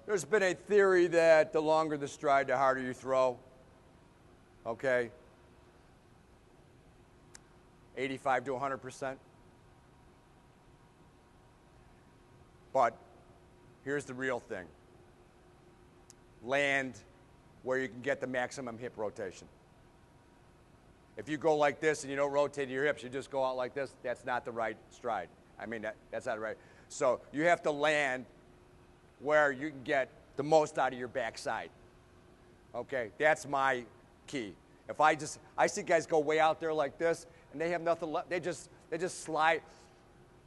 there's been a theory that the longer the stride, the harder you throw. Okay? 85 to 100%. But here's the real thing. Land where you can get the maximum hip rotation. If you go like this and you don't rotate your hips, you just go out like this, that's not the right stride. I mean, that's not right. So you have to land where you can get the most out of your backside. Okay, that's my key. If I see guys go way out there like this, and they have nothing left. They just slide.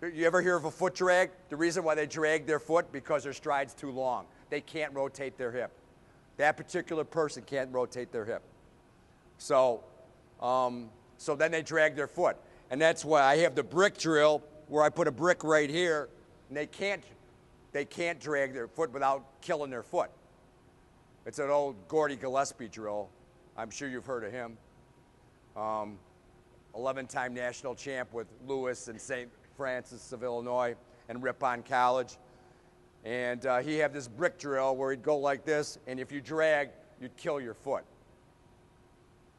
You ever hear of a foot drag? The reason why they drag their foot because their stride's too long. They can't rotate their hip. That particular person can't rotate their hip. So then they drag their foot, and that's why I have the brick drill where I put a brick right here, and they can't drag their foot without killing their foot. It's an old Gordy Gillespie drill. I'm sure you've heard of him. 11-time national champ with Lewis and St. Francis of Illinois and Ripon College. And he had this brick drill where he'd go like this, and if you drag, you'd kill your foot.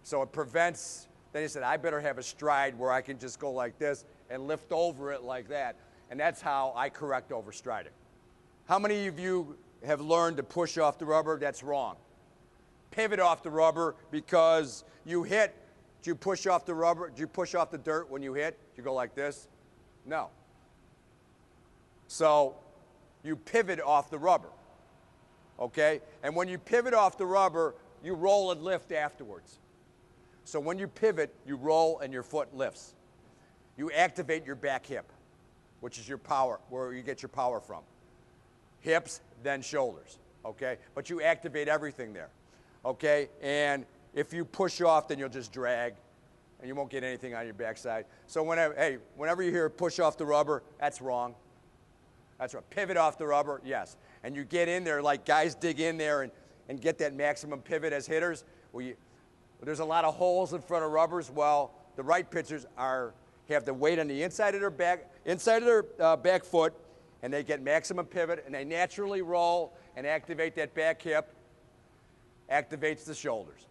So it prevents, then he said, I better have a stride where I can just go like this and lift over it like that. And that's how I correct overstriding. How many of you have learned to push off the rubber? That's wrong. Pivot off the rubber because you hit. Do you push off the rubber? Do you push off the dirt when you hit? Do you go like this? No. So you pivot off the rubber, okay? And when you pivot off the rubber, you roll and lift afterwards. So when you pivot, you roll and your foot lifts. You activate your back hip, which is your power, where you get your power from. Hips, then shoulders, okay? But you activate everything there, okay? And if you push off, then you'll just drag, and you won't get anything on your backside. So whenever you hear push off the rubber, that's wrong. That's right. Pivot off the rubber, yes. And you get in there, like guys dig in there and get that maximum pivot as hitters. There's a lot of holes in front of rubbers. Well, the right pitchers have the weight on the inside of their back foot, and they get maximum pivot, and they naturally roll and activate that back hip, activates the shoulders.